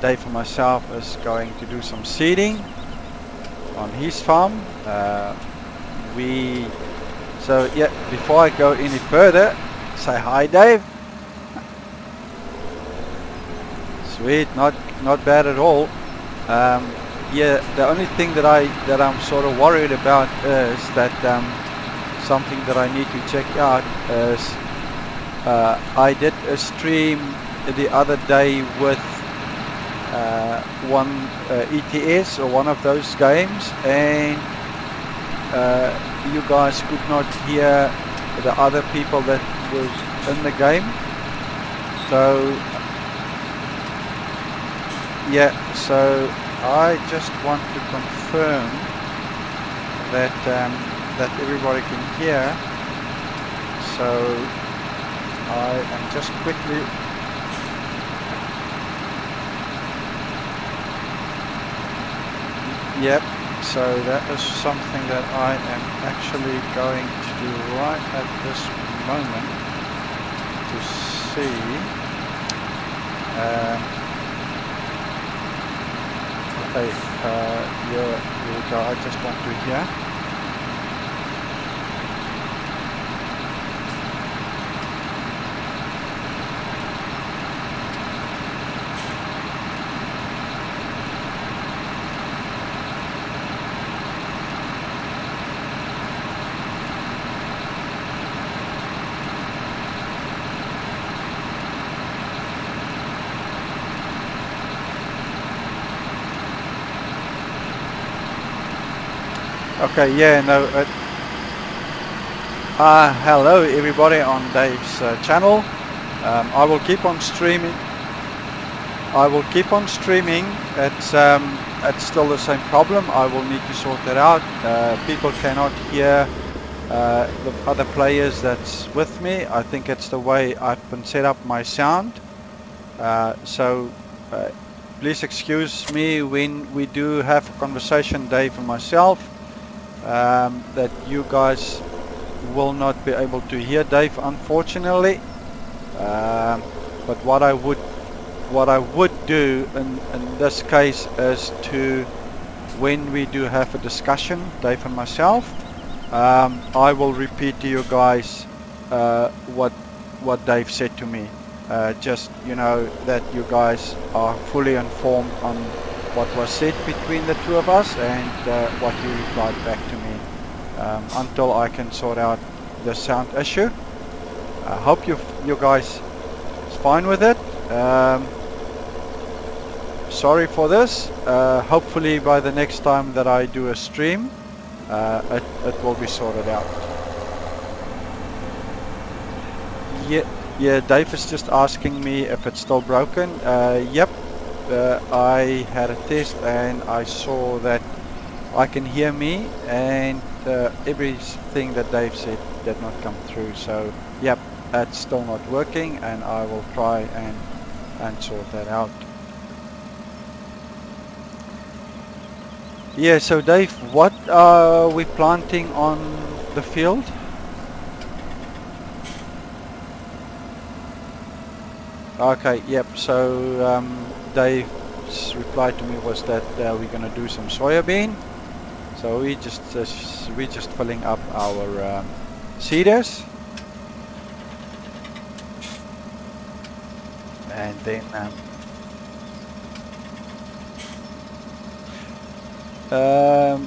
Dave and myself is going to do some seeding on his farm. So yeah, before I go any further, say hi, Dave. Sweet, not bad at all. Yeah, the only thing that I'm sort of worried about is that something that I need to check out is I did a stream the other day with one ETS or one of those games, and you guys could not hear the other people that was in the game. So yeah, so I just want to confirm that that everybody can hear. So I am just quickly yep. So that is something that I am actually going to do right at this moment to see. Okay, here we go. I just want to hear. Okay, yeah, no. Hello everybody on Dave's channel. I will keep on streaming. It's still the same problem. I will need to sort that out. People cannot hear the other players that's with me. I think it's the way I've been set up my sound. So please excuse me when we do have a conversation, Dave and myself. That you guys will not be able to hear Dave, unfortunately. But what I would do in this case is to, when we do have a discussion, Dave and myself, I will repeat to you guys what Dave said to me. Just, you know, that you guys are fully informed on what was said between the two of us and what you replied back to me, until I can sort out the sound issue. I hope you guys is fine with it. Sorry for this. Hopefully by the next time that I do a stream, it will be sorted out. Yeah, Dave is just asking me if it's still broken. Yep. I had a test and I saw that I can hear me, and everything that Dave said did not come through. So yep, that's still not working, and I will try and sort that out. Yeah, so Dave, what are we planting on the field? Okay, yep, so Dave's reply to me was that we're gonna do some soybean. So we're just filling up our seeders, and then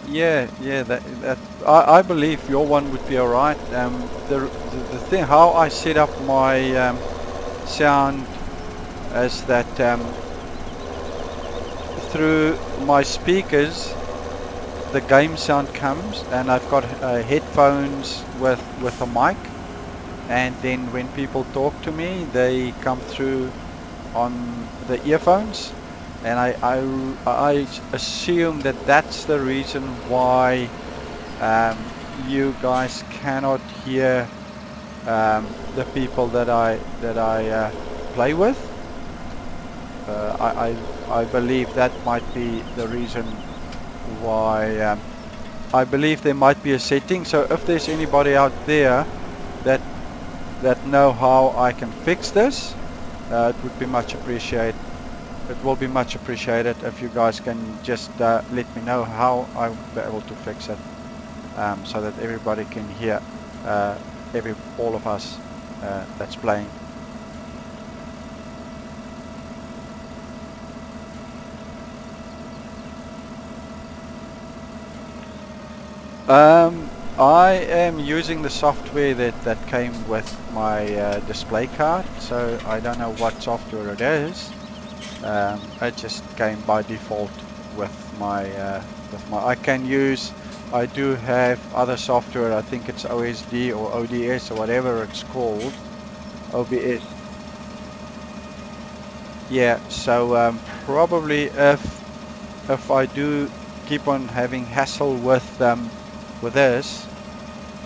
yeah, that I believe your one would be alright. The thing how I set up my sound is that through my speakers the game sound comes, and I've got headphones with a mic, and then when people talk to me they come through on the earphones, and I assume that that's the reason why you guys cannot hear the people that I play with. I believe that might be the reason why. I believe there might be a setting, so if there's anybody out there that know how I can fix this, it would be much appreciated it will be much appreciated if you guys can just let me know how I'll be able to fix it, so that everybody can hear, all of us that's playing. I am using the software that came with my display card, so I don't know what software it is. It just came by default with my I do have other software. I think it's OSD or ODS or whatever it's called. OBS. Yeah, so probably if I do keep on having hassle with this,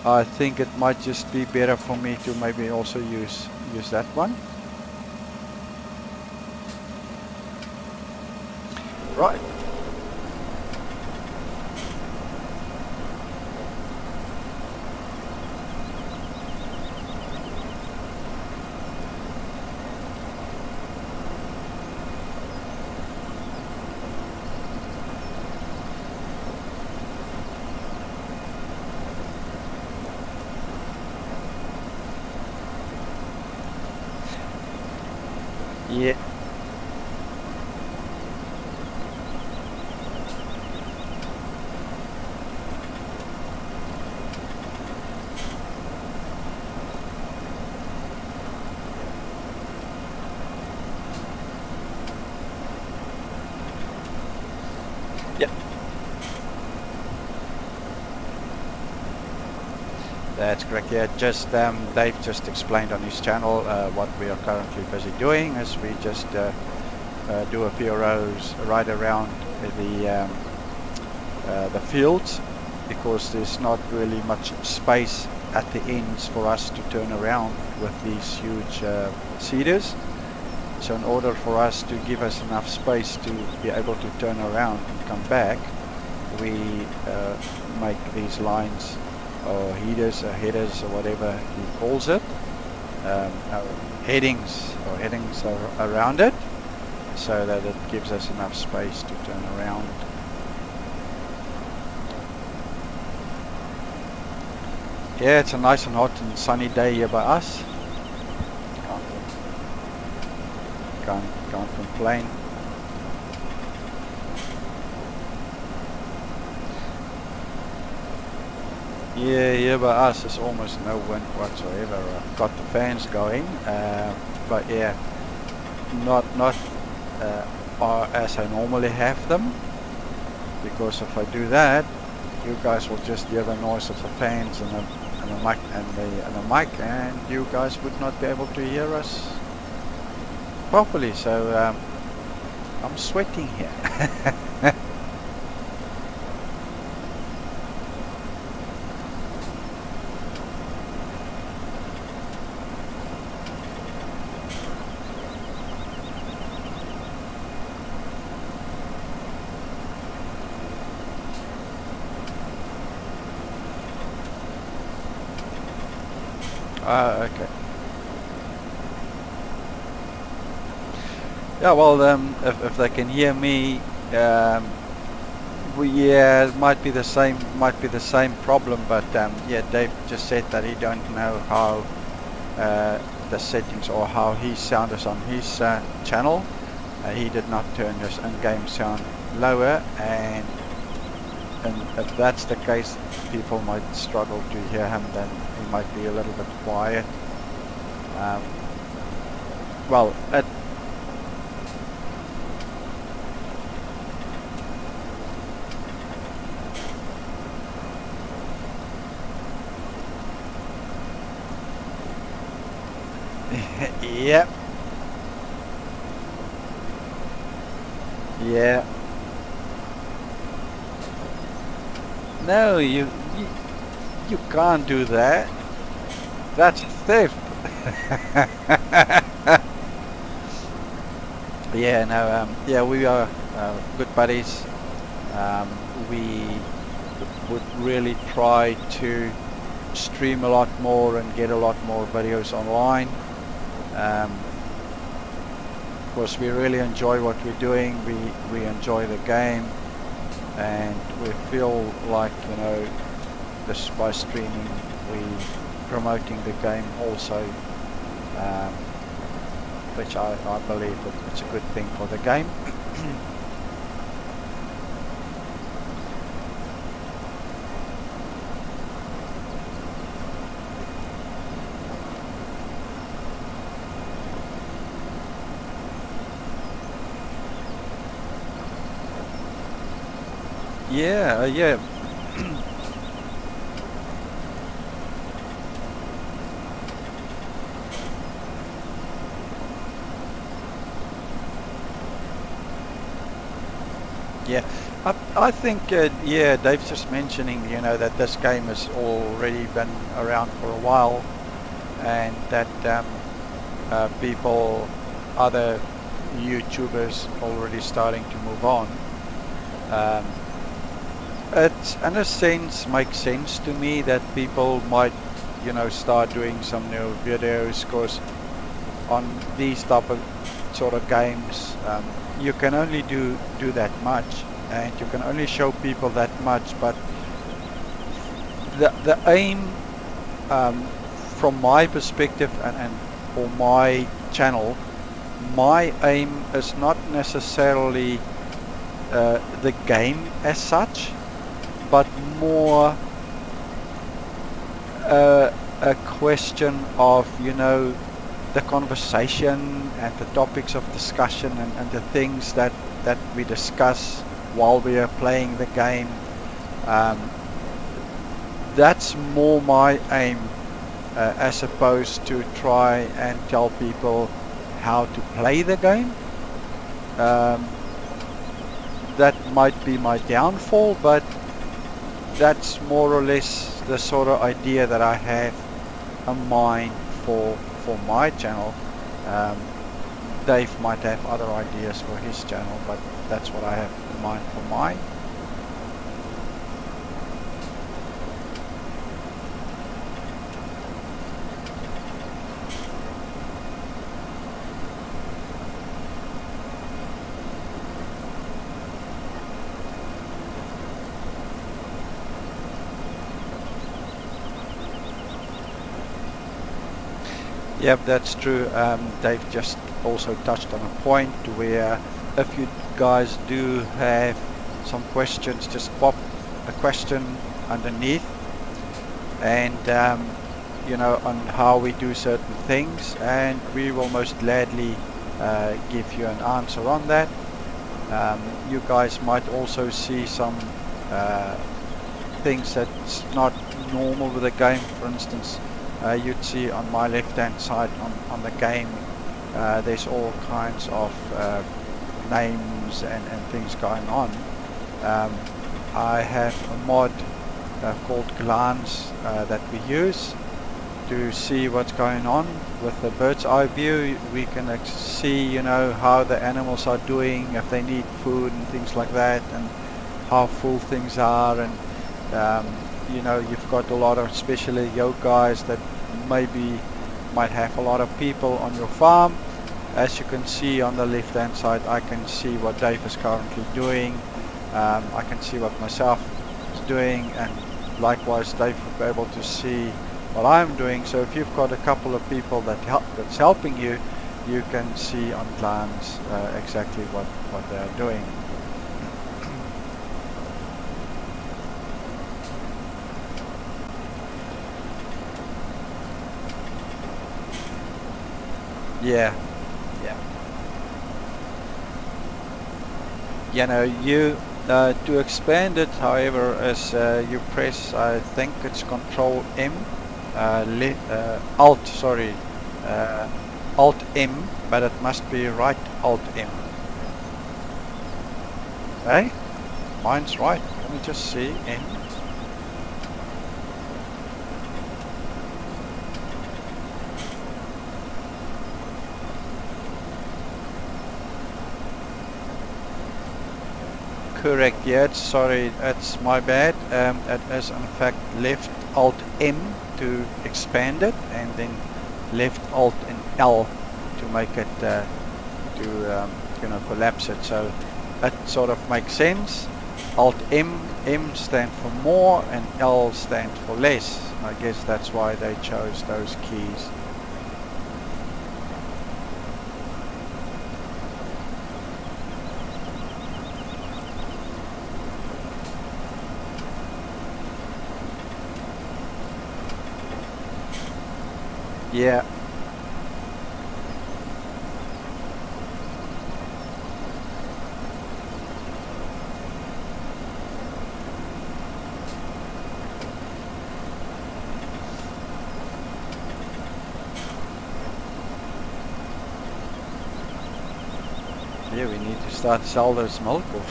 I think it might just be better for me to maybe also use that one. Right. Yeah. Yeah. That's correct. Yeah, just Dave just explained on his channel what we are currently busy doing is we just do a few rows right around the fields, because there's not really much space at the ends for us to turn around with these huge seeders. So in order for us to give us enough space to be able to turn around and come back, we make these lines or headers or whatever he calls it, headings around it, so that it gives us enough space to turn around. Yeah, it's a nice and hot and sunny day here by us. Can't complain. Yeah, here by us there's almost no wind whatsoever. I've got the fans going, but yeah, not as I normally have them, because if I do that, you guys will just hear the noise of the fans and the mic, and you guys would not be able to hear us properly. So I'm sweating here. Okay. Yeah, well, if they can hear me, yeah, it might be the same problem. But yeah, Dave just said that he don't know how the settings or how his sound is on his channel. He did not turn his in-game sound lower, and if that's the case, people might struggle to hear him. Then he might be a little bit quiet. Well, yep. Yeah. No, you can't do that. That's theft. Yeah, no, yeah, we are good buddies. We would really try to stream a lot more and get a lot more videos online. because we really enjoy what we're doing. We enjoy the game, and we feel like, you know, this by streaming we promoting the game also, which I believe that it's a good thing for the game. Yeah, yeah. Yeah, I think, yeah, Dave's just mentioning, you know, that this game has already been around for a while, and that people, other YouTubers already starting to move on. It, in a sense, makes sense to me that people might, you know, start doing some new videos, because on these type of sort of games, you can only do that much, and you can only show people that much. But the aim, from my perspective and for my channel, my aim is not necessarily the game as such, but more a question of, you know, the conversation and the topics of discussion, and the things that we discuss while we are playing the game. That's more my aim, as opposed to try and tell people how to play the game. That might be my downfall, but that's more or less the sort of idea that I have in mind for my channel. Dave might have other ideas for his channel, but that's what I have in mind for mine. Yep, that's true. Dave just also touched on a point where if you guys do have some questions, just pop a question underneath, and you know, on how we do certain things, and we will most gladly give you an answer on that. You guys might also see some things that's not normal with the game. For instance, you'd see on my left hand side on the game, there's all kinds of names and things going on. I have a mod called Glance that we use to see what's going on with the bird's eye view. We can see, you know, how the animals are doing, if they need food and things like that, and how full things are. And you know, you've got a lot of, especially yo guys that maybe might have a lot of people on your farm. As you can see on the left hand side, I can see what Dave is currently doing. I can see what myself is doing, and likewise Dave will be able to see what I'm doing. So if you've got a couple of people that's helping you, you can see on glance exactly what they're doing. Yeah, yeah. You know, you to expand it, however, is you press, I think it's Control M, Alt, sorry, Alt M, but it must be right Alt M. Hey, mine's right. Let me just see. M. Correct, yeah, sorry, it's my bad. It is in fact left Alt M to expand it, and then left Alt and L to make it to to you know, collapse it. So that sort of makes sense. Alt M, M stand for more and L stand for less. I guess that's why they chose those keys. Yeah. Yeah, we need to start sell those milk off.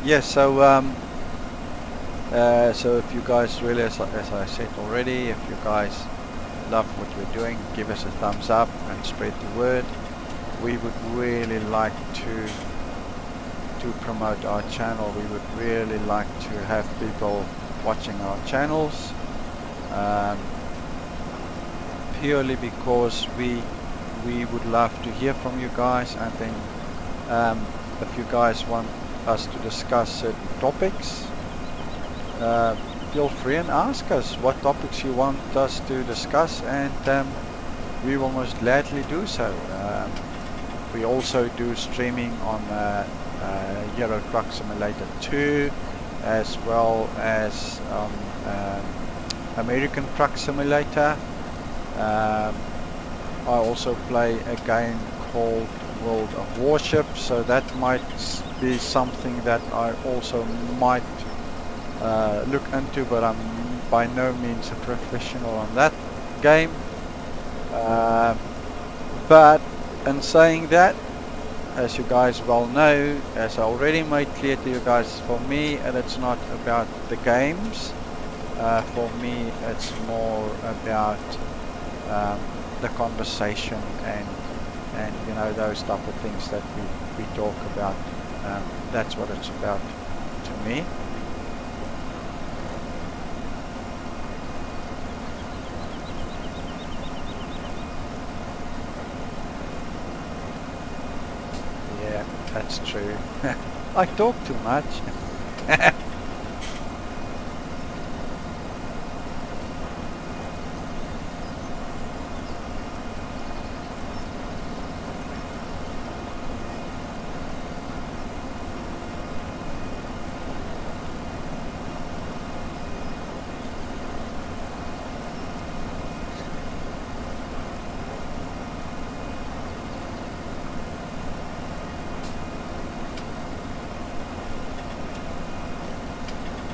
Yeah, so if you guys really, as I said already, if you guys love what we're doing, give us a thumbs up and spread the word. We would really like to promote our channel. We would really like to have people watching our channels, purely because we would love to hear from you guys. And then if you guys want us to discuss certain topics, feel free and ask us what topics you want us to discuss, and we will most gladly do so. We also do streaming on Euro Truck Simulator 2, as well as American Truck Simulator. I also play a game called World of Warships, so that might be something that I also might look into, but I'm by no means a professional on that game. But in saying that, as you guys well know, as I already made clear to you guys, for me it's not about the games. For me it's more about the conversation and you know, those type of things that we talk about. That's what it's about to me. Yeah, that's true. I talk too much.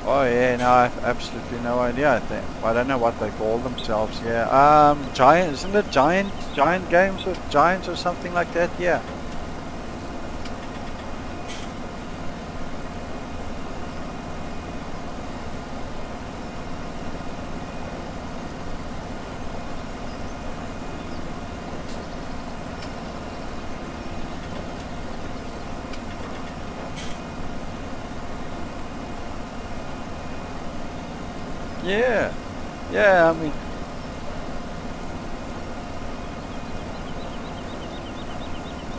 Oh yeah, no, I have absolutely no idea. I don't know what they call themselves. Yeah, giant, isn't it giant games with giants or something like that? Yeah. Yeah, yeah, I mean,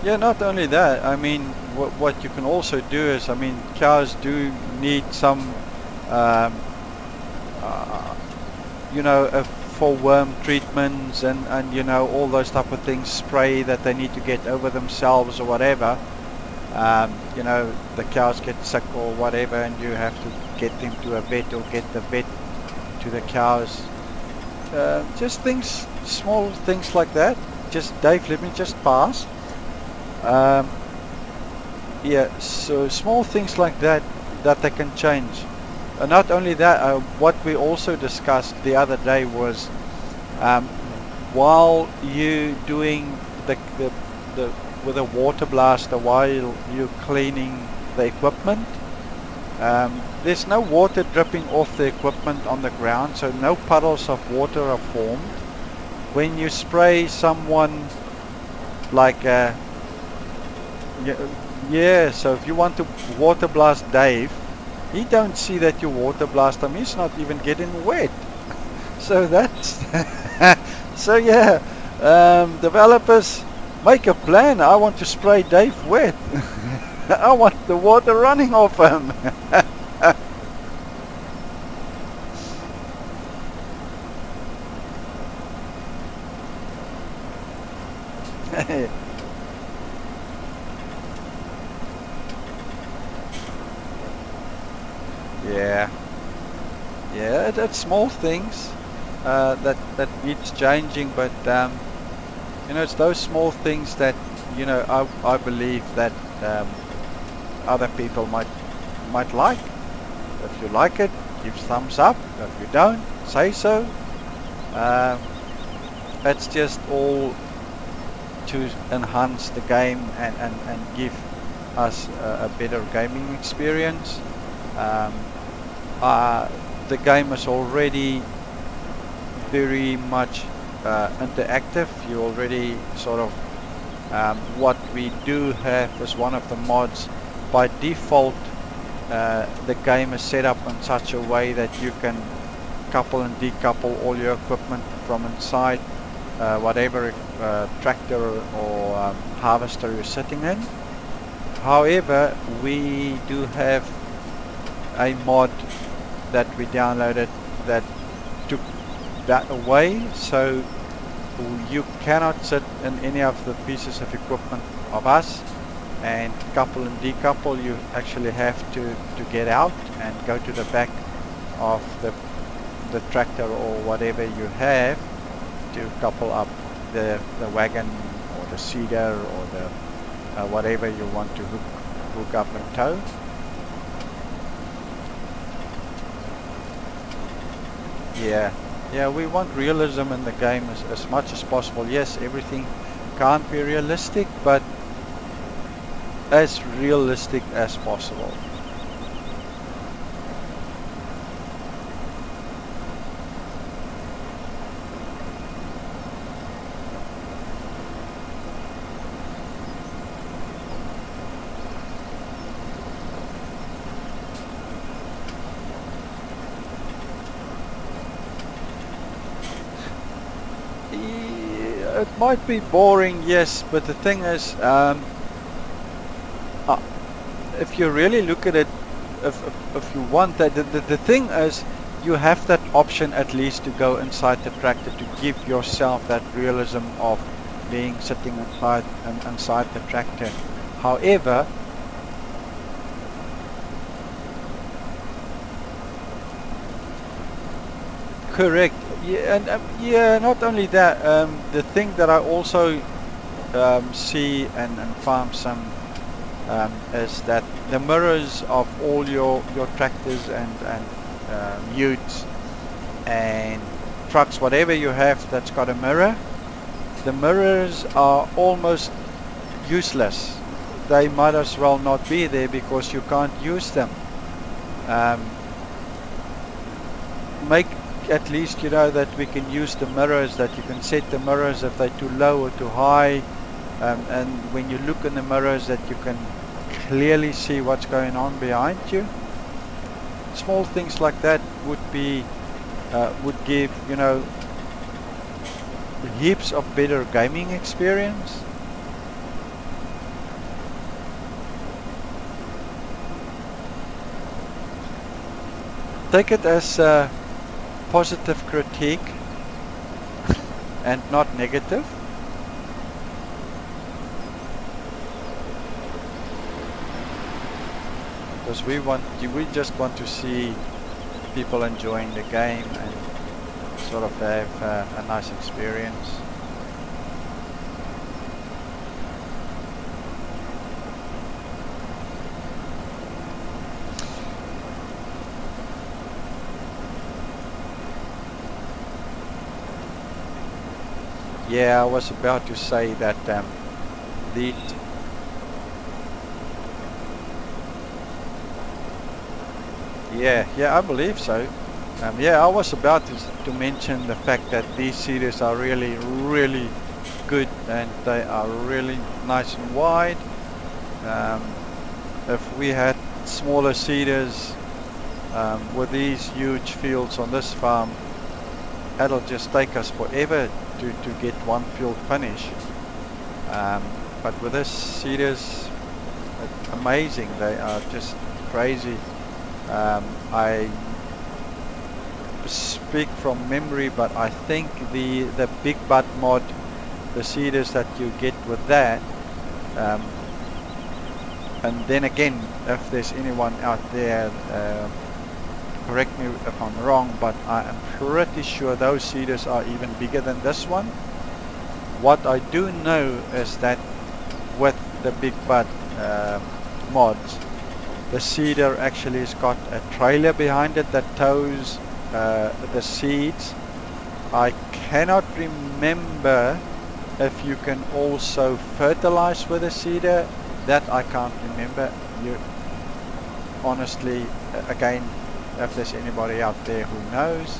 yeah, not only that, I mean, what you can also do is, I mean, cows do need some, um, you know, for worm treatments and, you know, all those type of things, spray that they need to get over themselves or whatever. You know, the cows get sick or whatever, and you have to get them to a vet or get the vet to the cows. Just things, small things like that. Just, Dave, let me just pass. Yeah, so small things like that they can change. Not only that, what we also discussed the other day was, while you doing the with a water blaster, while you're cleaning the equipment, there's no water dripping off the equipment on the ground, so no puddles of water are formed. When you spray someone like yeah, so if you want to water blast Dave, he don't see that you water blast him, he's not even getting wet. So that's so yeah, developers, make a plan. I want to spray Dave wet. I want the water running off him. Yeah, yeah, it's small things that needs changing, but you know, it's those small things that, you know, I believe that other people might like. If you like it, give thumbs up. If you don't, say so. It's just all to enhance the game and give us a better gaming experience. The game is already very much interactive. You already sort of what we do have is one of the mods. By default, the game is set up in such a way that you can couple and decouple all your equipment from inside whatever tractor or harvester you're sitting in. However, we do have a mod that we downloaded that took that away, so you cannot sit in any of the pieces of equipment of us and couple and decouple. You actually have to get out and go to the back of the tractor or whatever you have to couple up the wagon or the seeder or the whatever you want to hook up and tow. Yeah, we want realism in the game as much as possible. Yes, everything can't be realistic, but as realistic as possible. It might be boring, yes, but the thing is, if you really look at it, if you want that, the thing is, you have that option at least to go inside the tractor to give yourself that realism of being sitting inside the tractor. However, correct. Yeah, and yeah, not only that, the thing that I also see and farm some is that the mirrors of all your tractors and utes and trucks, whatever you have that's got a mirror, the mirrors are almost useless. They might as well not be there because you can't use them. Make at least, you know, that we can use the mirrors, that you can set the mirrors if they're too low or too high, and when you look in the mirrors that you can clearly see what's going on behind you. Small things like that would be would give, you know, heaps of better gaming experience. Take it as positive critique and not negative. Because we just want to see people enjoying the game and sort of have a nice experience. Yeah, I was about to say that the yeah, I believe so. Yeah, I was about to mention the fact that these series are really good and they are really nice and wide. If we had smaller seeders with these huge fields on this farm, that'll just take us forever to get one field finish. But with this seeders, it's amazing. They are just crazy. I speak from memory, but I think the big butt mod, the seeders that you get with that, and then again, if there's anyone out there, correct me if I'm wrong, but I am pretty sure those seeders are even bigger than this one. What I do know is that with the big butt mods, the seeder actually has got a trailer behind it that tows the seeds. I cannot remember if you can also fertilize with a seeder. That I can't remember. You honestly, again, if there's anybody out there who knows,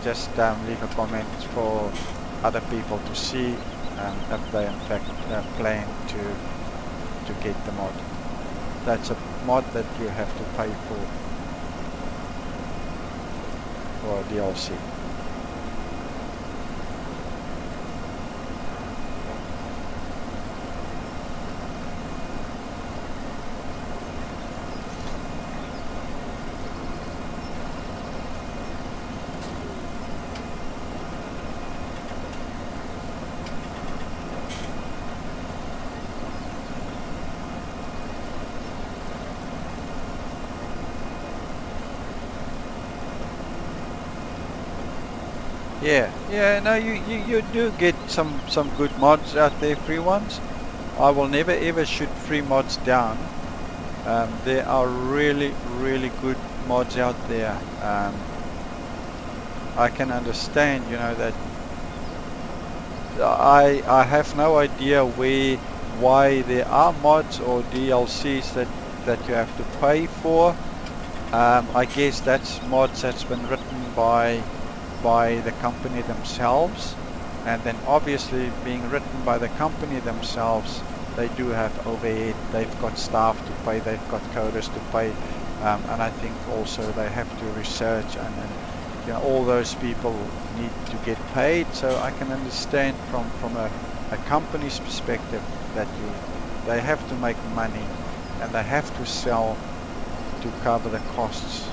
just leave a comment for other people to see if they in fact plan to get the mod. That's a mod that you have to pay for DLC. Yeah, no, you do get some good mods out there, free ones. I will never ever shoot free mods down. There are really good mods out there. I can understand, you know, that I have no idea why there are mods or DLCs that you have to pay for. I guess that's mods that's been written by the company themselves, and then obviously being written by the company themselves, they do have overhead, they've got staff to pay, they've got coders to pay, and I think also they have to research, and you know, all those people need to get paid. So I can understand from a company's perspective that they have to make money and they have to sell to cover the costs.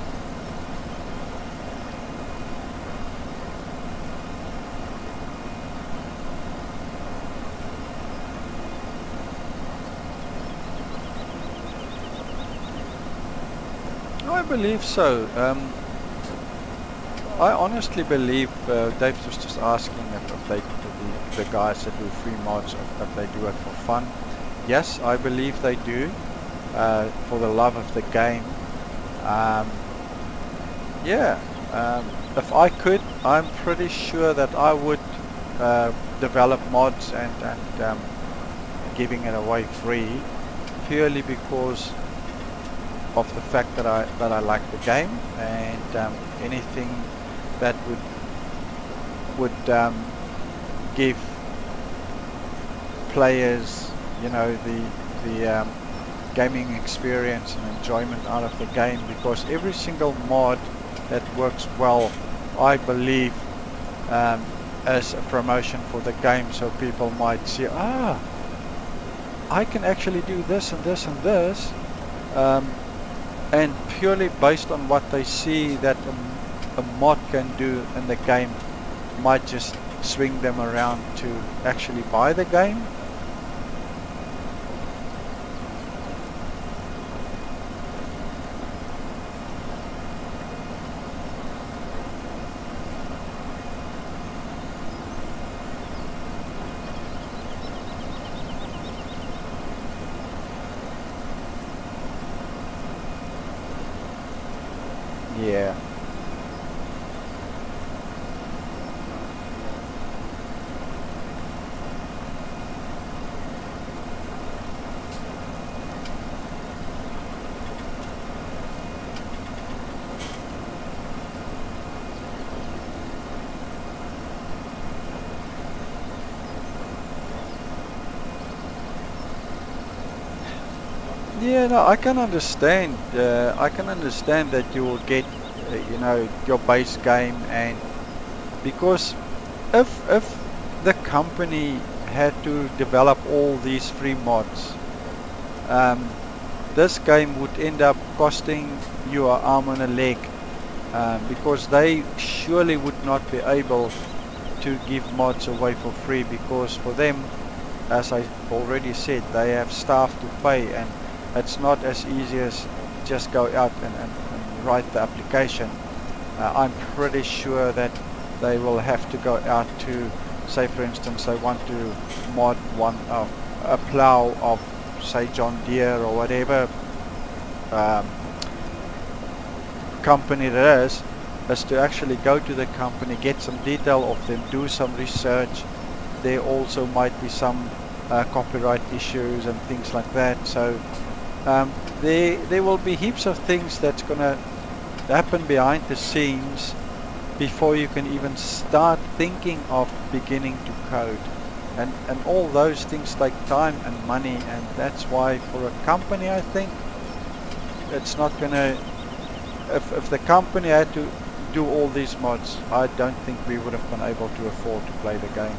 I believe so. I honestly believe Dave was just asking if they, the guys that do free mods, if they do it for fun. Yes, I believe they do, for the love of the game. Yeah, if I could, I'm pretty sure that I would develop mods and giving it away free, purely because of the fact that I like the game, and anything that would give players, you know, the gaming experience and enjoyment out of the game, because every single mod that works well, I believe, as a promotion for the game, so people might see, I can actually do this and this and this, and purely based on what they see that a mod can do in the game, might just swing them around to actually buy the game. Yeah. Yeah, no, I can understand. I can understand that you will get, you know, your base game, and because if the company had to develop all these free mods, this game would end up costing you an arm and a leg, because they surely would not be able to give mods away for free, because for them, as I already said, they have staff to pay, and it's not as easy as just go out and write the application. I'm pretty sure that they will have to go out to, say for instance, they want to mod a plow of, say, John Deere or whatever company that is to actually go to the company, get some detail of them, do some research. There also might be some copyright issues and things like that. So there will be heaps of things that's gonna happen behind the scenes before you can even start thinking of beginning to code, and all those things take time and money, and that's why for a company, I think it's not gonna, if the company had to do all these mods, I don't think we would have been able to afford to play the game.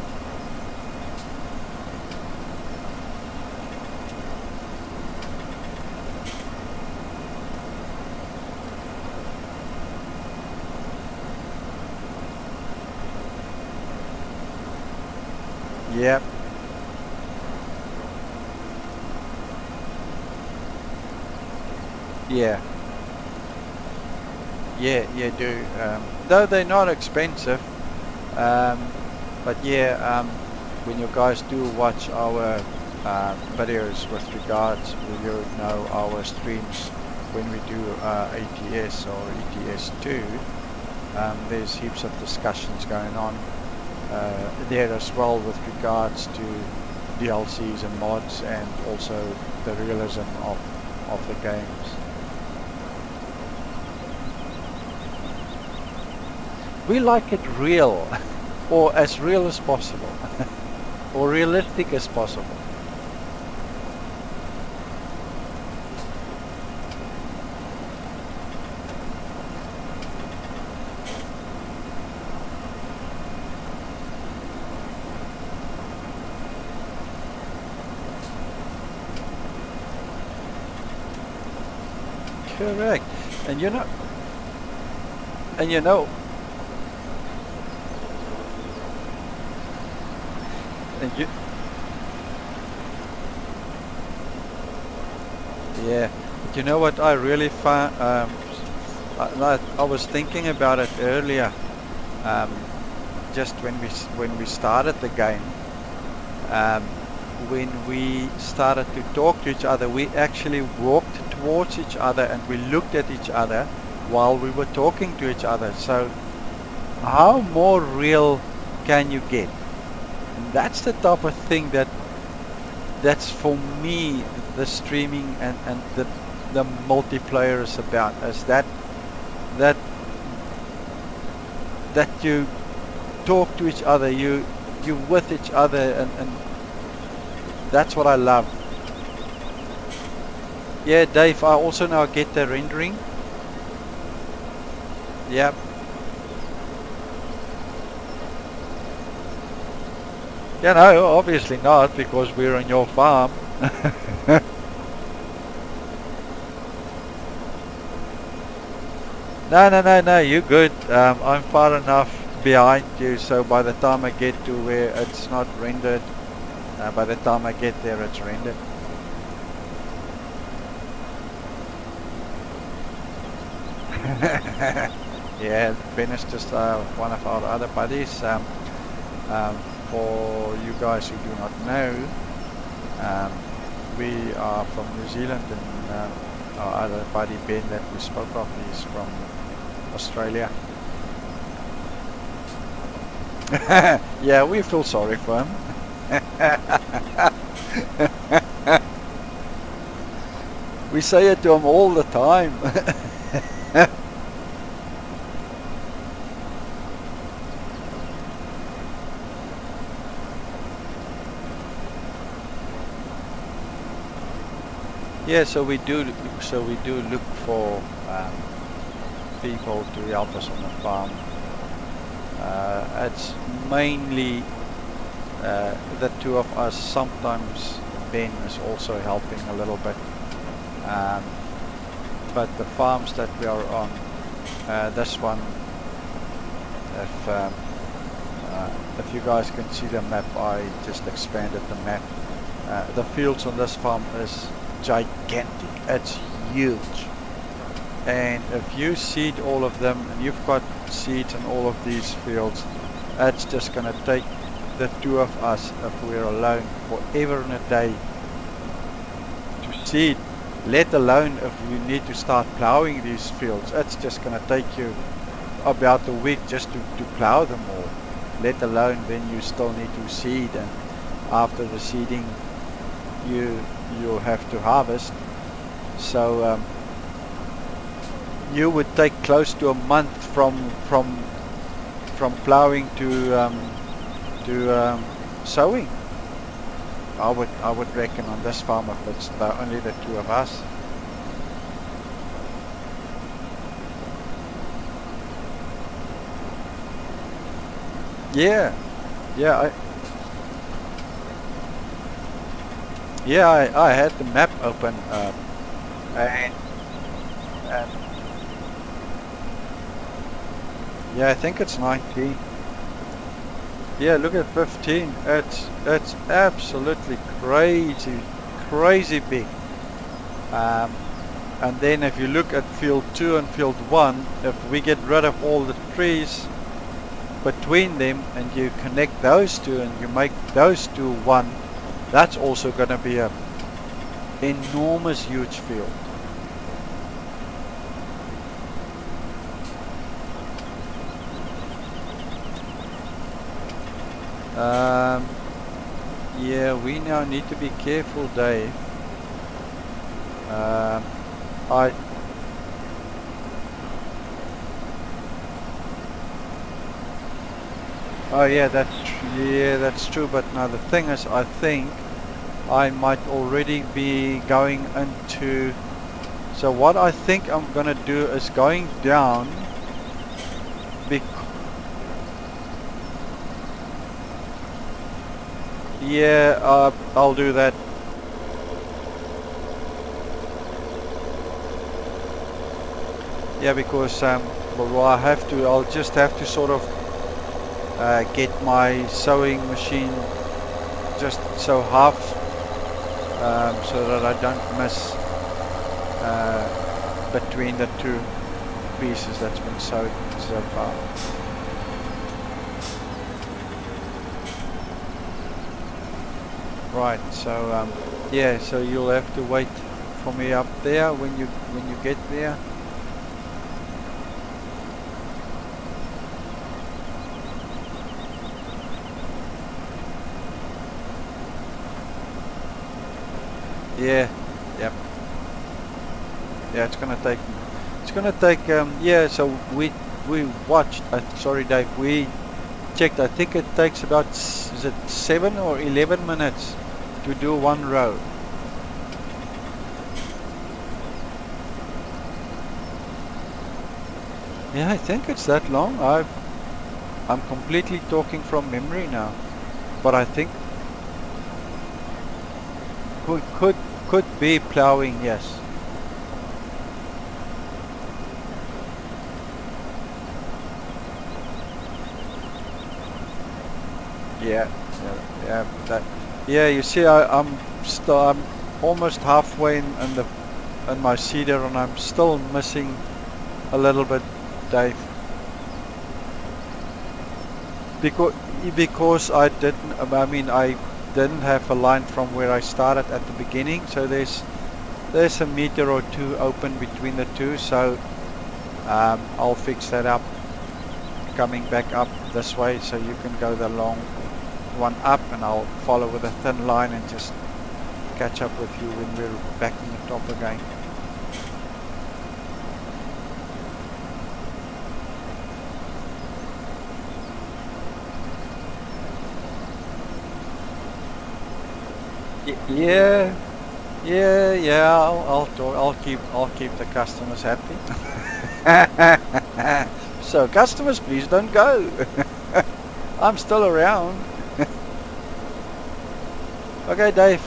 Yep. Yeah. Yeah, you do. Though they're not expensive, but yeah, when you guys do watch our videos with regards, you know, our streams when we do ATS or ETS2, there's heaps of discussions going on there as well with regards to DLCs and mods, and also the realism of the games. We like it real, or as real as possible, or realistic as possible. Correct. And you know, and you know, and you, yeah, but you know what I really found, I was thinking about it earlier, just when we started the game, when we started to talk to each other, we actually walked towards each other and we looked at each other while we were talking to each other. So how more real can you get? And that's the type of thing that's for me the streaming and the multiplayer is about, is that you talk to each other, you with each other, and that's what I love. Yeah, Dave, I also now get the rendering. Yep. Yeah, no, obviously not, because we're on your farm. No, you're good. I'm far enough behind you, so by the time I get to where it's not rendered, by the time I get there, it's rendered. Yeah, Ben is just one of our other buddies. For you guys who do not know, we are from New Zealand, and our other buddy Ben that we spoke of is from Australia. Yeah, we feel sorry for him. We say it to him all the time. Yeah, so we do look for people to help us on the farm. It's mainly the two of us. Sometimes Ben is also helping a little bit. But the farms that we are on, this one, if you guys can see the map, I just expanded the map. The fields on this farm is gigantic. It's huge. And if you seed all of them, and you've got seeds in all of these fields, it's just going to take the two of us, if we're alone, forever and a day to seed. Let alone if you need to start plowing these fields. It's just going to take you about a week just to plow them all. Let alone then you still need to seed, and after the seeding you'll have to harvest. So you would take close to a month from plowing to sowing. I would reckon on this farm, if it's only the two of us. Yeah, I had the map open and yeah, I think it's 19. Yeah, look at 15. It's absolutely crazy big. And then if you look at field 2 and field 1, if we get rid of all the trees between them and you connect those two and you make those two one, that's also going to be a enormous huge field. Yeah, we now need to be careful, Dave. Oh yeah, that's true. But now the thing is, I think I might already be going into. So what I think I'm gonna do is going down. Yeah, I'll do that. Yeah, because well, I'll just have to sort of get my sewing machine just so half, so that I don't miss between the two pieces that's been sewed so far. Right, so yeah, so you'll have to wait for me up there when you get there. Yeah, yep. Yeah, it's gonna take yeah, so we watched, sorry Dave, we checked, I think it takes about, is it 7 or 11 minutes to do one row. Yeah, I think it's that long. I'm completely talking from memory now, but I think could be plowing, yes. Yeah, yeah. You see, I'm almost halfway in my seeder, and I'm still missing a little bit, Dave. Because I didn't have a line from where I started at the beginning, so there's a meter or two open between the two, so I'll fix that up coming back up this way, so you can go the long one up and I'll follow with a thin line and just catch up with you when we're back on the top again. Yeah. I'll keep the customers happy. So customers, please don't go. I'm still around. Okay, Dave.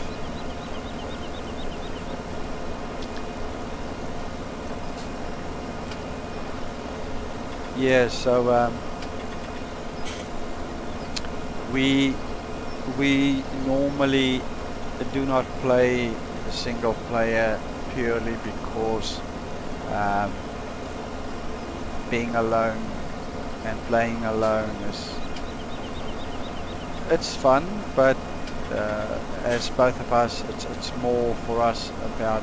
Yeah, so we normally do not play a single player purely because being alone and playing alone it's fun, but as both of us, it's more for us about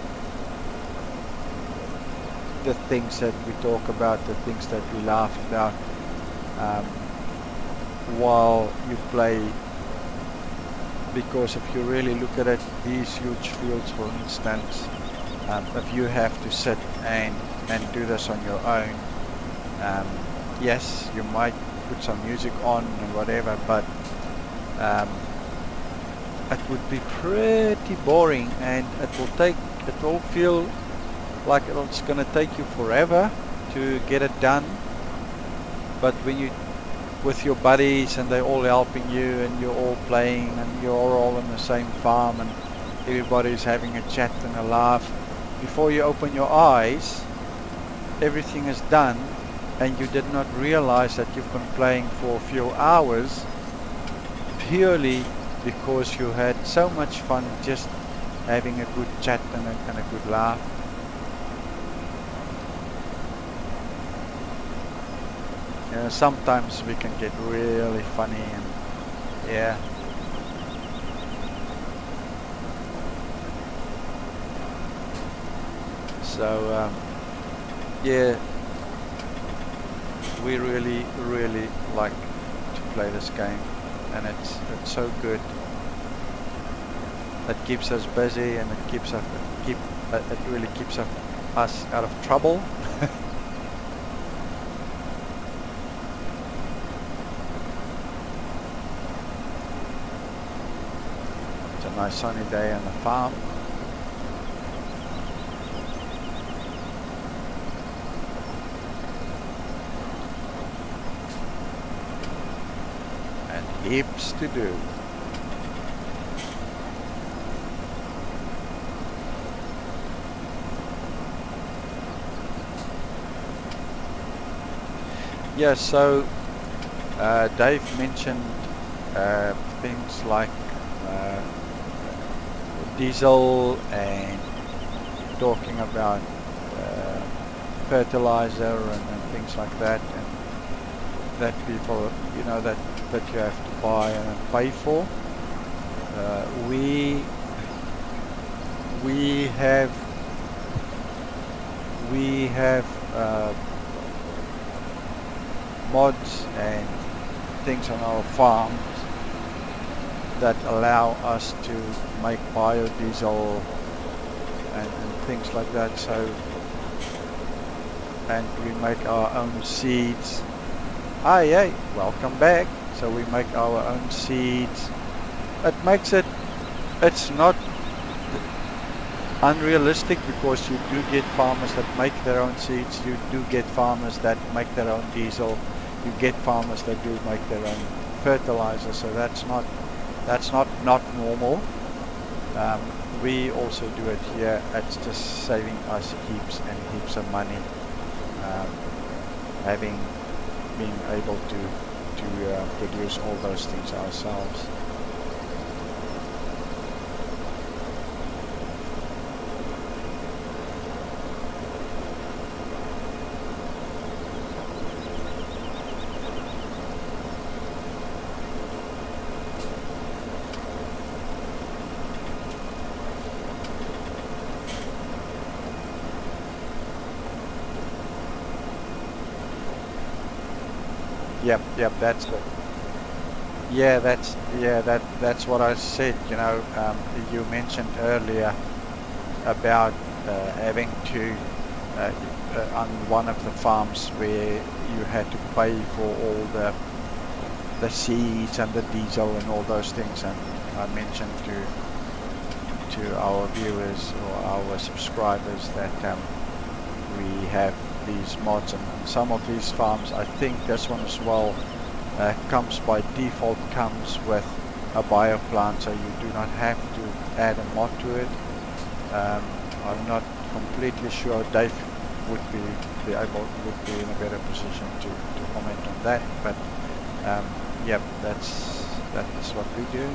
the things that we talk about, the things that we laugh about while you play. Because if you really look at it, these huge fields, for instance, if you have to sit and do this on your own, yes, you might put some music on and whatever, but it would be pretty boring, and it will feel like it's going to take you forever to get it done. But when you with your buddies and they're all helping you and you're all playing and you're all on the same farm and everybody's having a chat and a laugh, before you open your eyes everything is done, and you did not realize that you've been playing for a few hours purely because you had so much fun just having a good chat and a good laugh. Sometimes we can get really funny, and yeah. So yeah, we really like to play this game, and it's so good. It keeps us busy, and it really keeps us out of trouble. It's a nice sunny day on the farm. And heaps to do. Yeah, so Dave mentioned things like diesel and talking about fertilizer and things like that, and that people, that you have to buy and pay for. We have mods and things on our farms that allow us to make biodiesel and things like that. So, and we make our own seeds. Hey, welcome back. So we make our own seeds. It makes it's not unrealistic, because you do get farmers that make their own seeds, you do get farmers that make their own diesel, you get farmers that do make their own fertilizer. So that's not normal. We also do it here. It's just saving us heaps and heaps of money, being able to produce all those things ourselves. Yep, that's it. Yeah, that's what I said. You mentioned earlier about having to on one of the farms where you had to pay for all the seeds and the diesel and all those things, and I mentioned to our viewers or our subscribers that we have these mods, and some of these farms, I think this one as well, comes by default, comes with a bioplant, so you do not have to add a mod to it. I'm not completely sure. Dave would be in a better position to comment on that, but yep, that is what we do.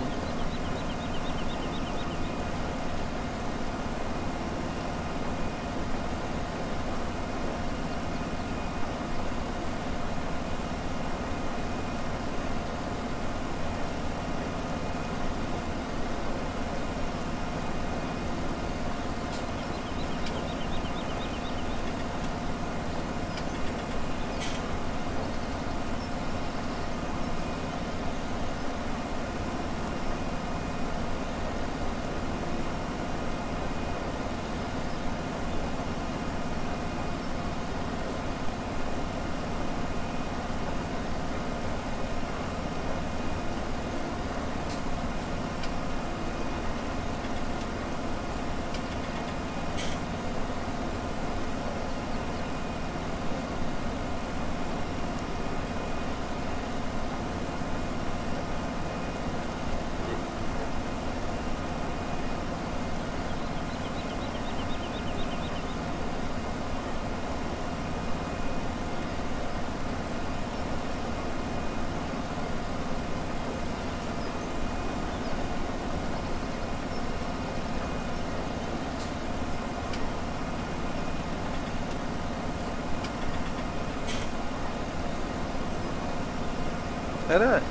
That it.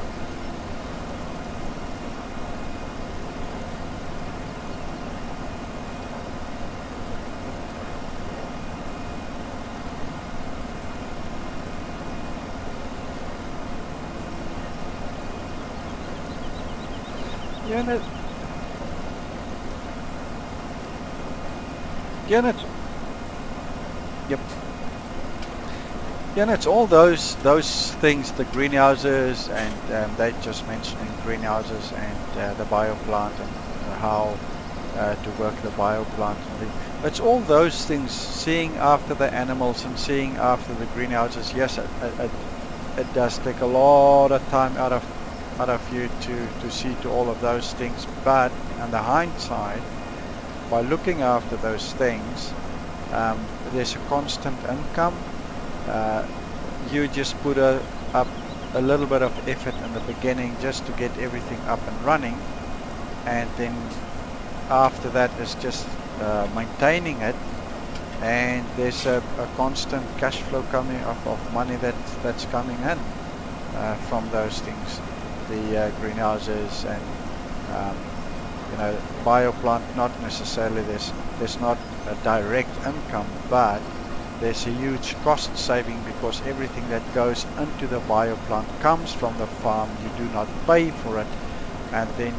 Unit. Yep. Yeah, and it's all those things, the greenhouses, and they just mentioning greenhouses and the bioplant and how to work the bioplant. It's all those things, seeing after the animals and seeing after the greenhouses. Yes, it does take a lot of time out of you to see to all of those things, but on the hindsight, by looking after those things, there's a constant income. You just put up a little bit of effort in the beginning just to get everything up and running, and then after that is just maintaining it, and there's a constant cash flow coming of money that's coming in from those things, the greenhouses and bioplant. Not necessarily there's not a direct income, but there's a huge cost saving because everything that goes into the bioplant comes from the farm. You do not pay for it, and then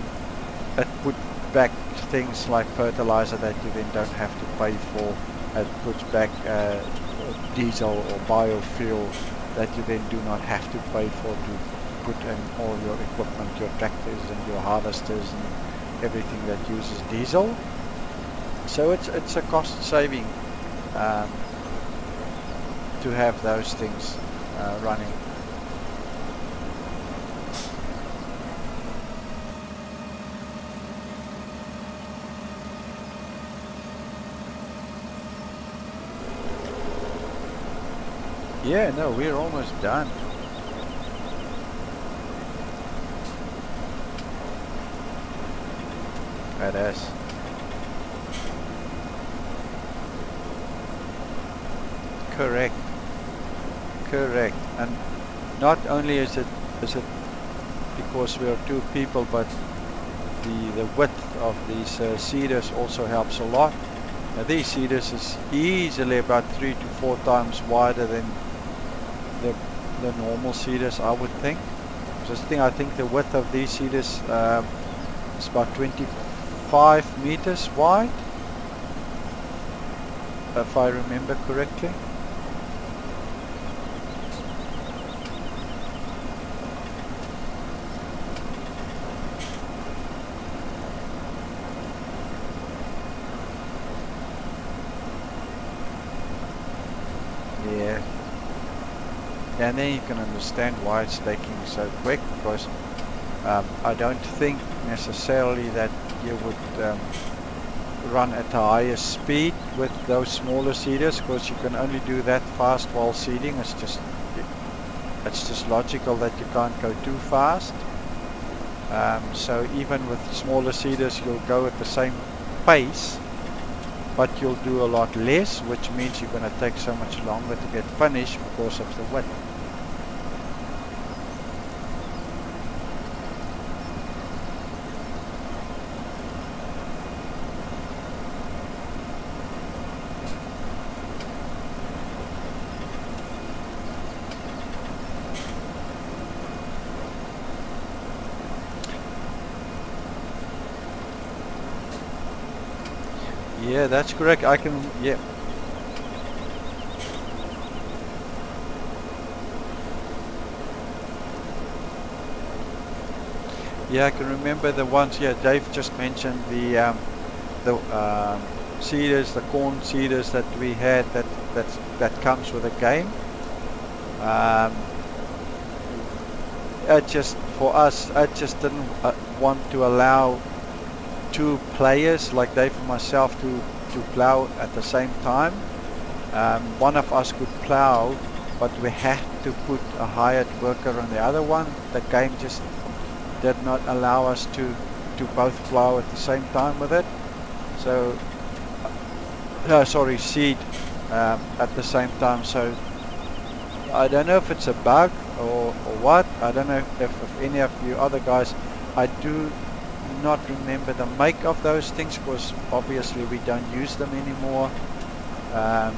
it put back things like fertilizer that you then don't have to pay for. It puts back diesel or biofuel that you then do not have to pay for to put in all your equipment, your tractors and your harvesters and everything that uses diesel. So it's a cost saving to have those things running. Yeah, no, we're almost done. That is. Correct. Correct. And not only is it because we are two people, but the width of these seeders also helps a lot. Now these seeders is easily about 3 to 4 times wider than the normal seeders, I would think. I think the width of these seeders is about 25 meters wide, if I remember correctly. and then you can understand why it's taking so quick, because I don't think necessarily that you would run at a higher speed with those smaller seeders, because you can only do that fast while seeding. It's just logical that you can't go too fast. So even with smaller seeders you'll go at the same pace, but you'll do a lot less, which means you're going to take so much longer to get finished because of the width. Yeah, that's correct. I can, yeah. Yeah, I can remember the ones, yeah, Dave just mentioned the seeders, the corn seeders that we had that comes with a game. For us, I just didn't want to allow two players like Dave and myself to plow at the same time. One of us could plow, but we had to put a hired worker on the other one. The game just did not allow us to both plow at the same time with it. So, seed at the same time. So I don't know if it's a bug or what. I don't know if any of you other guys, I do not remember the make of those things, because obviously we don't use them anymore. I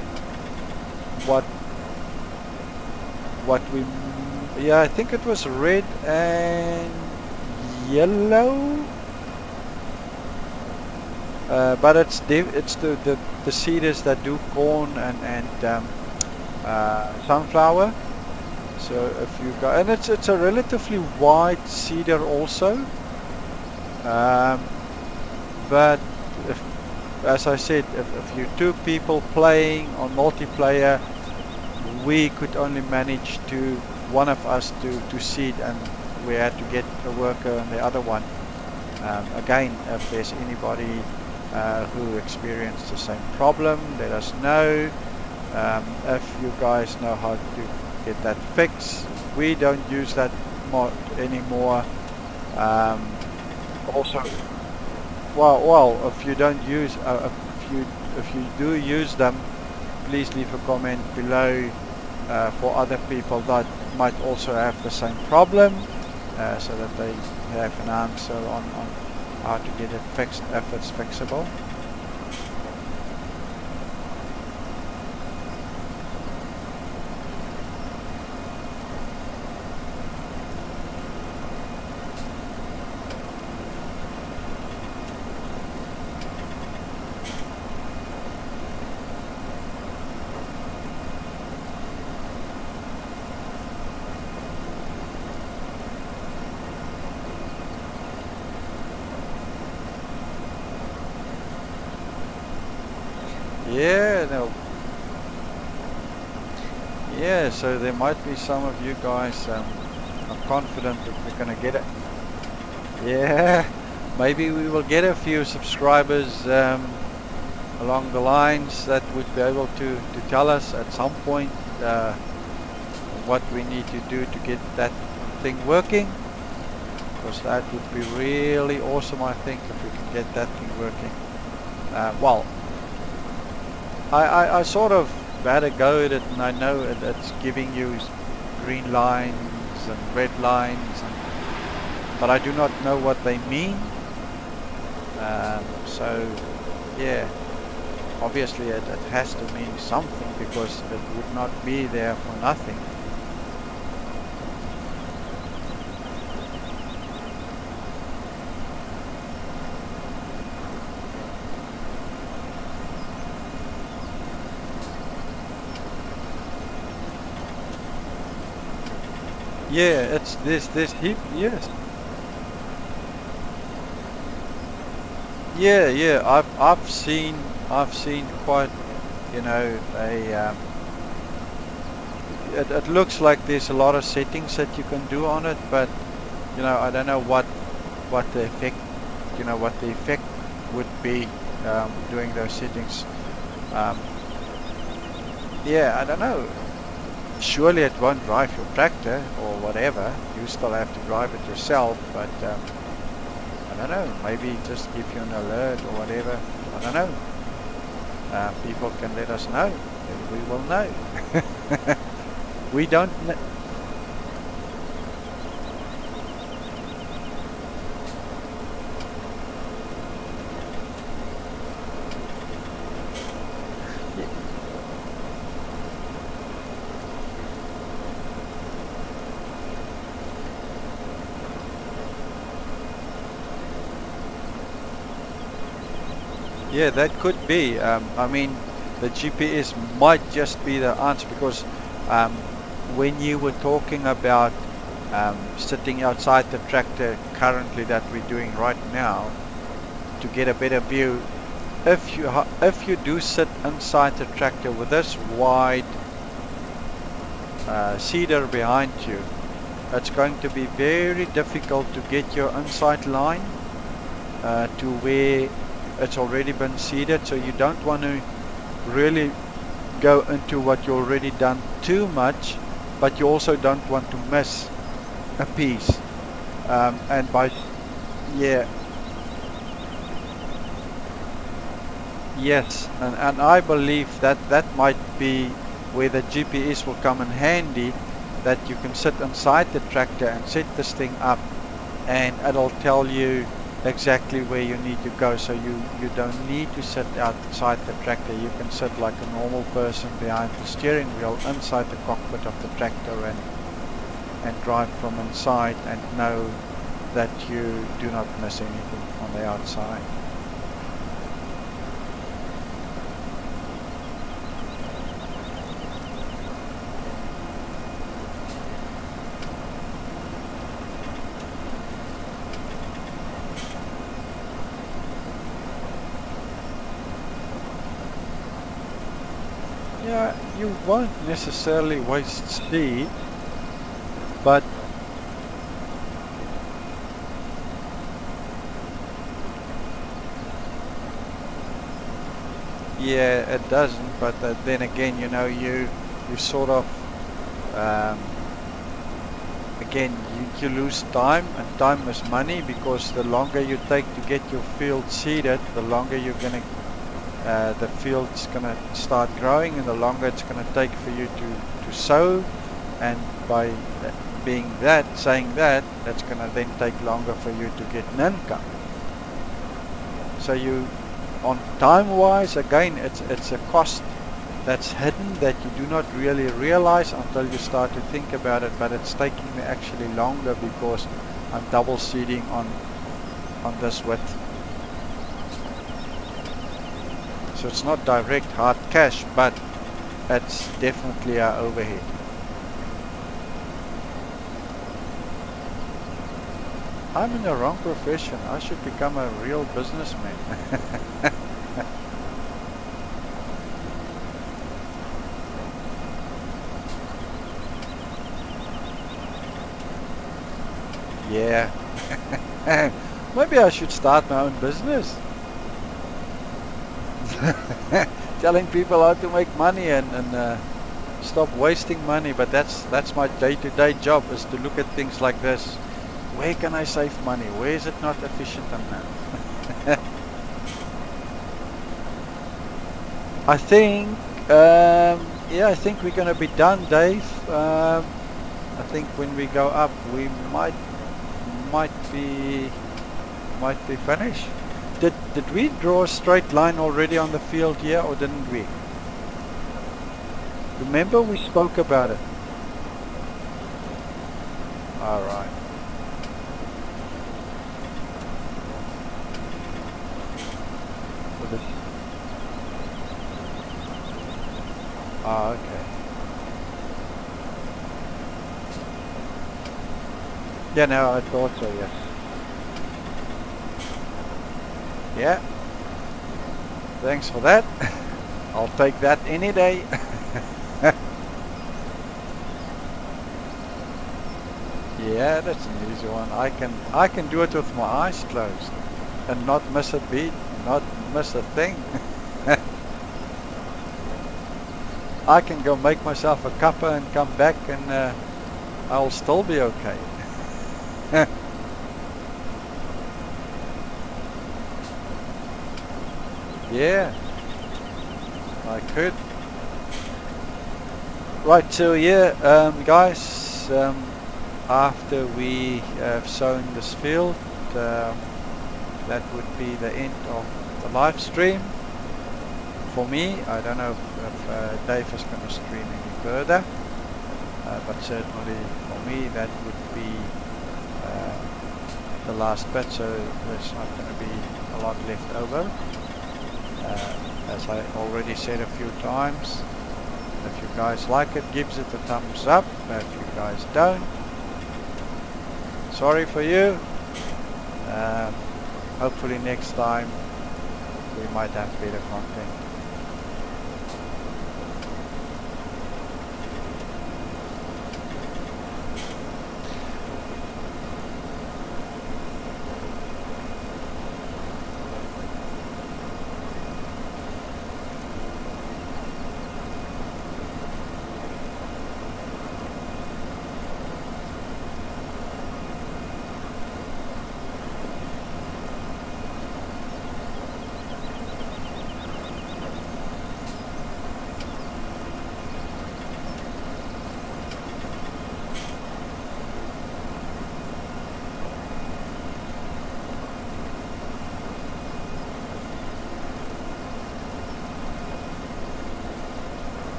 think it was red and yellow, but it's the seeders that do corn and sunflower. So if you go, and it's a relatively wide seeder also. But as I said, if you're two people playing on multiplayer, we could only manage one of us to seed, and we had to get a worker on the other one. Again, if there's anybody who experienced the same problem, let us know. If you guys know how to get that fixed, we don't use that anymore. Also, well, if you don't use, if you do use them, please leave a comment below for other people that might also have the same problem, so that they have an answer on how to get it fixed if it's fixable. Yeah, no. Yeah, so there might be some of you guys, I'm confident that we're going to get it. Yeah, maybe we will get a few subscribers along the lines that would be able to tell us at some point what we need to do to get that thing working. Because that would be really awesome, I think, if we can get that thing working. Well, I sort of had a go at it, and I know it's giving you green lines and red lines, but I do not know what they mean. So yeah, obviously it has to mean something, because it would not be there for nothing. Yeah, it's this heap. Yes. Yeah. I've seen quite, you know, it looks like there's a lot of settings that you can do on it, but you know, I don't know what the effect, you know, what the effect would be doing those settings. Yeah, I don't know. Surely it won't drive your tractor or whatever. You still have to drive it yourself, but I don't know. Maybe just give you an alert or whatever. I don't know. People can let us know. Then we will know. We don't know. Yeah, that could be. I mean, the GPS might just be the answer, because when you were talking about sitting outside the tractor currently that we're doing right now to get a better view, if you do sit inside the tractor with this wide cedar behind you, it's going to be very difficult to get your inside line to where it's already been seeded, so you don't want to really go into what you already done too much, but you also don't want to miss a piece. And by yes, and I believe that that might be where the GPS will come in handy, that you can sit inside the tractor and set this thing up, and it'll tell you exactly where you need to go, so you don't need to sit outside the tractor. You can sit like a normal person behind the steering wheel inside the cockpit of the tractor and drive from inside and know that you do not miss anything on the outside. Yeah, you won't necessarily waste speed, but yeah, it doesn't. But then again, you know, you sort of again you lose time, and time is money, because the longer you take to get your field seeded, the longer you're gonna the field's gonna start growing, and the longer it's gonna take for you to sow, and by saying that, that's gonna then take longer for you to get an income. So you, on time wise, again, it's a cost that's hidden that you do not really realize until you start to think about it, but it's taking me actually longer because I'm double seeding on this width. So it's not direct hard cash, but it's definitely our overhead. I'm in the wrong profession. I should become a real businessman. Yeah. Maybe I should start my own business. Telling people how to make money and stop wasting money, but that's my day-to-day job, is to look at things like this. Where can I save money? Where is it not efficient enough? I think yeah, I think we're gonna be done, Dave. I think when we go up we might be finished. Did we draw a straight line already on the field here, or didn't we? Remember we spoke about it. Alright. Ah, okay. Yeah, no, I thought so, yes. Yeah. Thanks for that. I'll take that any day. Yeah, that's an easy one. I can do it with my eyes closed and not miss a beat, not miss a thing. I can go make myself a cuppa and come back and I'll still be okay. Yeah, I could. Right, so yeah, guys, after we have sown this field, that would be the end of the live stream. For me, I don't know if Dave is going to stream any further, but certainly for me that would be the last bit, so there's not going to be a lot left over. As I already said a few times, if you guys like it, gives it a thumbs up. If you guys don't, sorry for you. Hopefully next time we might have better content.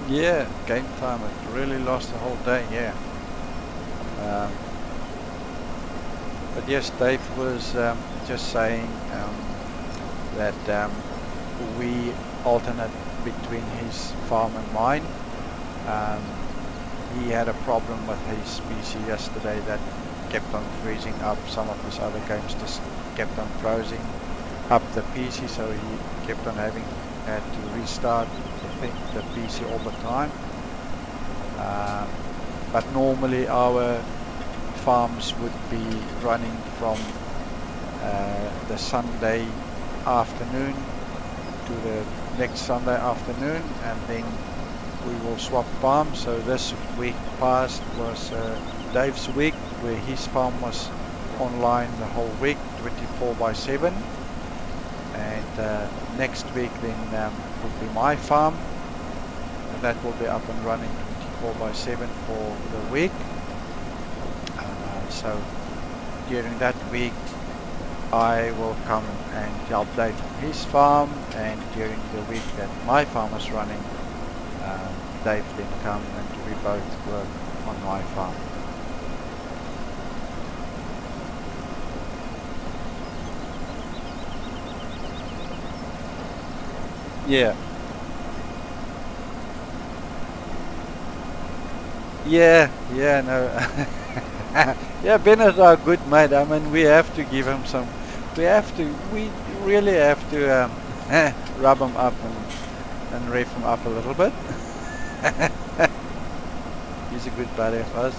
Yeah, game time, it really lost the whole day, yeah. But yes, Dave was just saying that we alternate between his farm and mine. He had a problem with his PC yesterday that kept on freezing up. Some of his other games just kept on frozen up the PC, so he kept on had to restart the PC all the time. But normally our farms would be running from the Sunday afternoon to the next Sunday afternoon, and then we will swap farms. So this week past was Dave's week, where his farm was online the whole week, 24/7, and next week then will be my farm, and that will be up and running 24/7 for the week. So during that week I will come and help Dave on his farm, and during the week that my farm is running, Dave then come and we both work on my farm. Yeah. Yeah, no. Yeah, Ben is our good mate. I mean, we have to give him some, we really have to rub him up and rev him up a little bit. He's a good buddy of us.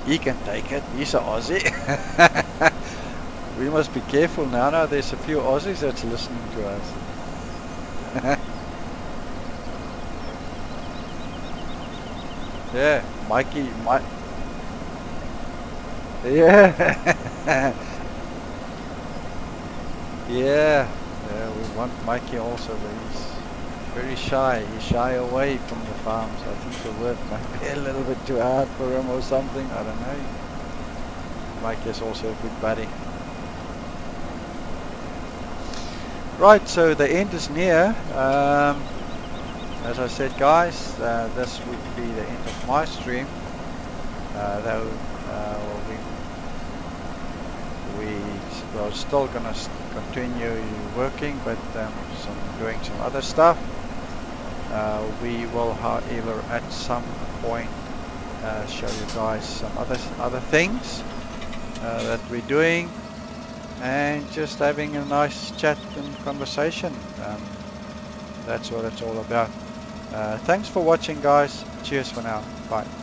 He can take it. He's an Aussie. We must be careful now. Now there's a few Aussies that's listening to us. Yeah, Mikey, yeah. Yeah, we want Mikey also, but he's very shy. He's shy away from the farms. I think the work might be a little bit too hard for him or something. I don't know. Mikey is also a good buddy. Right, so the end is near. As I said, guys, this would be the end of my stream. Though we're still gonna continue working, but doing some other stuff. We will, however, at some point show you guys some other things that we're doing, and just having a nice chat and conversation. That's what it's all about. Thanks for watching, guys. Cheers for now. Bye.